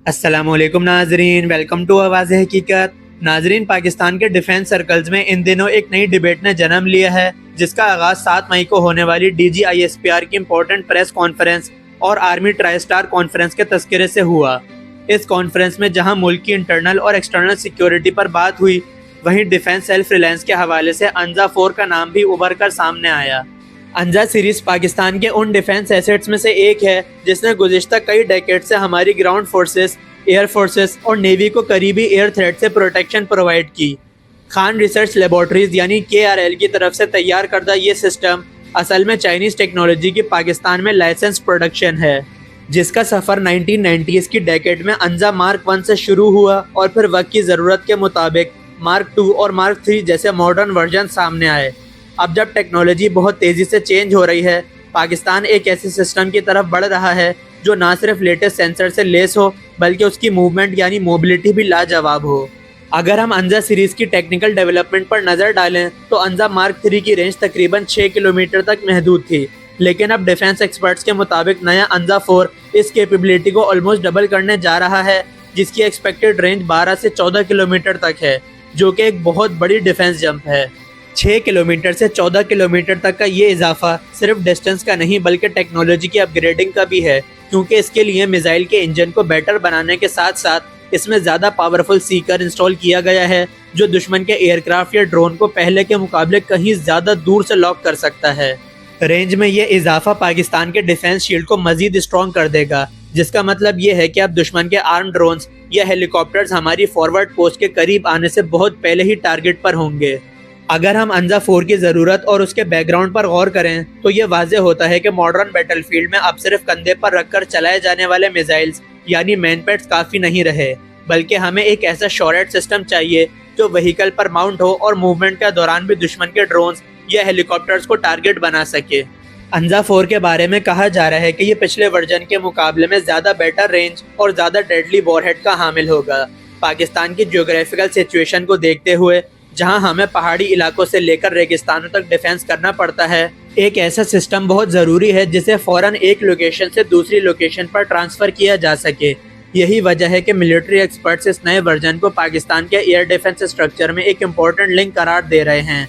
السلام علیکم ناظرین، ویلکم ٹو آواز حقیقت۔ ناظرین، پاکستان کے ڈیفنس سرکلز میں ان دنوں ایک نئی ڈیبیٹ نے جنم لیا ہے، جس کا آغاز 7 مئی کو ہونے والی DGISPR کی امپورٹنٹ پریس کانفرنس اور آرمی ٹرائی سٹار کانفرنس کے تذکرے سے ہوا۔ اس کانفرنس میں جہاں ملک کی انٹرنل اور ایکسٹرنل سیکیورٹی پر بات ہوئی، وہیں ڈیفنس سیلف ریلائنس کے حوالے سے انزا 4 کا نام بھی ابھر کر سامنے آیا۔ انزا سیریز پاکستان کے ان ڈیفنس ایسٹس میں سے ایک ہے جس نے گزشتہ کئی ڈیکیڈ سے ہماری گراؤنڈ فورسز، ایئر فورسز اور نیوی کو قریبی ایئر تھریٹ سے پروٹیکشن پرووائڈ کی۔ خان ریسرچ لیبارٹریز یعنی KRL کی طرف سے تیار کردہ یہ سسٹم اصل میں چائنیز ٹیکنالوجی کی پاکستان میں لائسنس پروڈکشن ہے، جس کا سفر 1990s کی ڈیکیڈ میں انزا مارک 1 سے شروع ہوا اور پھر وقت کی ضرورت کے مطابق مارک 2 اور مارک 3 جیسے ماڈرن ورژن سامنے آئے۔ اب جب ٹیکنالوجی بہت تیزی سے چینج ہو رہی ہے، پاکستان ایک ایسے سسٹم کی طرف بڑھ رہا ہے جو نہ صرف لیٹسٹ سینسر سے لیس ہو بلکہ اس کی موومنٹ یعنی موبلٹی بھی لاجواب ہو۔ اگر ہم انزا سیریز کی ٹیکنیکل ڈیولپمنٹ پر نظر ڈالیں تو انزا مارک 3 کی رینج تقریباً 6 کلومیٹر تک محدود تھی، لیکن اب ڈیفنس ایکسپرٹس کے مطابق نیا انزا 4 اس کیپیبلٹی کو آلموسٹ ڈبل کرنے جا رہا ہے، جس کی ایکسپیکٹڈ رینج 12 سے 14 کلومیٹر تک ہے، جو کہ ایک بہت بڑی ڈیفنس جمپ ہے۔ 6 کلومیٹر سے 14 کلومیٹر تک کا یہ اضافہ صرف ڈسٹنس کا نہیں بلکہ ٹیکنالوجی کی اپ گریڈنگ کا بھی ہے، کیونکہ اس کے لیے میزائل کے انجن کو بیٹر بنانے کے ساتھ ساتھ اس میں زیادہ پاورفل سیکر انسٹال کیا گیا ہے جو دشمن کے ایئر کرافٹ یا ڈرون کو پہلے کے مقابلے کہیں زیادہ دور سے لاک کر سکتا ہے۔ رینج میں یہ اضافہ پاکستان کے ڈیفنس شیلڈ کو مزید اسٹرانگ کر دے گا، جس کا مطلب یہ ہے کہ اب دشمن کے آرم ڈرونز یا ہیلی کاپٹرز ہماری فارورڈ پوسٹ کے قریب آنے سے بہت پہلے ہی ٹارگٹ پر ہوں گے۔ اگر ہم انزا 4 کی ضرورت اور اس کے بیک گراؤنڈ پر غور کریں تو یہ واضح ہوتا ہے کہ ماڈرن بیٹل فیلڈ میں اب صرف کندھے پر رکھ کر چلائے جانے والے میزائلز یعنی مین پیڈز کافی نہیں رہے، بلکہ ہمیں ایک ایسا شورٹ سسٹم چاہیے جو وہیکل پر ماؤنٹ ہو اور موومنٹ کے دوران بھی دشمن کے ڈرونز یا ہیلی کاپٹرز کو ٹارگٹ بنا سکے۔ انزا 4 کے بارے میں کہا جا رہا ہے کہ یہ پچھلے ورژن کے مقابلے میں زیادہ بیٹر رینج اور زیادہ ڈیڈلی وار ہیڈ کا حامل ہوگا۔ پاکستان کی جیوگرافیکل سچویشن کو دیکھتے ہوئے، جہاں ہمیں پہاڑی علاقوں سے لے کر ریگستانوں تک ڈیفنس کرنا پڑتا ہے، ایک ایسا سسٹم بہت ضروری ہے جسے فوراً ایک لوکیشن سے دوسری لوکیشن پر ٹرانسفر کیا جا سکے۔ یہی وجہ ہے کہ ملٹری ایکسپرٹس اس نئے ورژن کو پاکستان کے ایئر ڈیفنس اسٹرکچر میں ایک امپورٹنٹ لنک قرار دے رہے ہیں،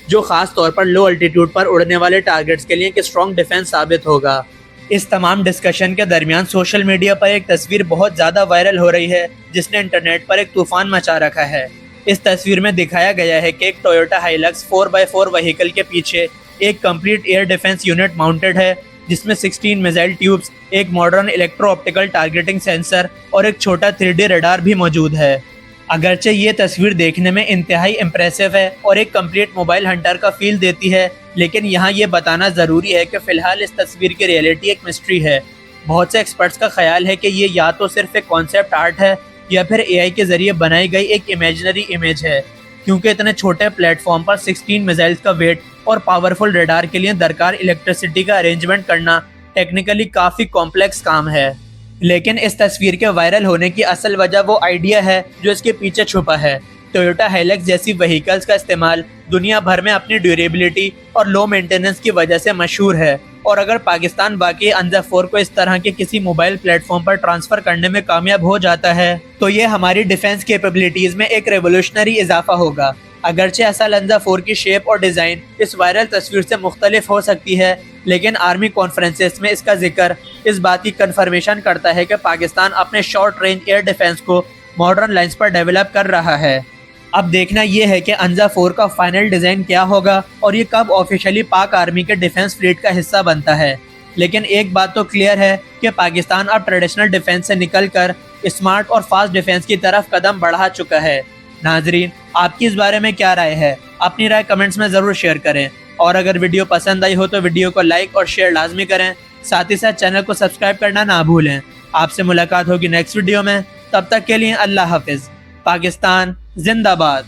جو خاص طور پر لو الٹیٹیوڈ پر اڑنے والے ٹارگٹس کے لیے ایک اسٹرانگ ڈیفنس ثابت ہوگا۔ اس تمام ڈسکشن کے درمیان سوشل میڈیا پر ایک تصویر بہت زیادہ وائرل ہو رہی ہے جس نے انٹرنیٹ پر ایک طوفان مچا رکھا ہے۔ اس تصویر میں دکھایا گیا ہے کہ ایک ٹویوٹا ہائلکس 4x4 وہیکل کے پیچھے ایک complete air defence unit mounted ہے، جس میں 16 میزائل ٹیوبز، ایک modern electro optical targeting sensor اور ایک چھوٹا 3D ریڈار بھی موجود ہے۔ اگرچہ یہ تصویر دیکھنے میں انتہائی امپریسو ہے اور ایک کمپلیٹ موبائل ہنٹر کا فیل دیتی ہے، لیکن یہاں یہ بتانا ضروری ہے کہ فی الحال اس تصویر کی ریئلٹی ایک مسٹری ہے۔ بہت سے ایکسپرٹس کا خیال ہے کہ یہ یا تو صرف ایک کانسیپٹ آرٹ ہے یا پھر AI کے ذریعے بنائی گئی ایک امیجنری امیج ہے، کیونکہ اتنے چھوٹے پلیٹ فارم پر 16 میزائلز کا ویٹ اور پاورفل ریڈار کے لیے درکار الیکٹریسٹی کا ارینجمنٹ کرنا ٹیکنیکلی کافی کمپلیکس کام ہے۔ لیکن اس تصویر کے وائرل ہونے کی اصل وجہ وہ آئیڈیا ہے جو اس کے پیچھے چھپا ہے۔ ٹویوٹا ہائلکس جیسی وہیکلز کا استعمال دنیا بھر میں اپنی ڈیوریبلٹی اور لو مینٹیننس کی وجہ سے مشہور ہے، اور اگر پاکستان واقعی انزا 4 کو اس طرح کے کسی موبائل پلیٹ فارم پر ٹرانسفر کرنے میں کامیاب ہو جاتا ہے تو یہ ہماری ڈیفنس کیپیبلٹیز میں ایک ریولوشنری اضافہ ہوگا۔ اگرچہ اصل انزا 4 کی شیپ اور ڈیزائن اس وائرل تصویر سے مختلف ہو سکتی ہے، لیکن آرمی کانفرنسز میں اس کا ذکر اس بات کی کنفرمیشن کرتا ہے کہ پاکستان اپنے شارٹ رینج ایئر ڈیفنس کو ماڈرن لائنز پر ڈیولپ کر رہا ہے۔ اب دیکھنا یہ ہے کہ انزا 4 کا فائنل ڈیزائن کیا ہوگا اور یہ کب آفیشیلی پاک آرمی کے ڈیفنس فلیٹ کا حصہ بنتا ہے۔ لیکن ایک بات تو کلیئر ہے کہ پاکستان اب ٹریڈیشنل ڈیفنس سے نکل کر اسمارٹ اور فاسٹ ڈیفنس کی طرف قدم بڑھا چکا ہے۔ ناظرین، آپ کی اس بارے میں کیا رائے ہے؟ اپنی رائے کمنٹس میں ضرور شیئر کریں، اور اگر ویڈیو پسند آئی ہو تو ویڈیو کو لائک اور شیئر لازمی کریں، ساتھ ہی ساتھ چینل کو سبسکرائب کرنا نہ بھولیں۔ آپ سے ملاقات ہوگی نیکسٹ ویڈیو میں، تب تک کے لیے اللہ حافظ۔ پاکستان زندہ باد۔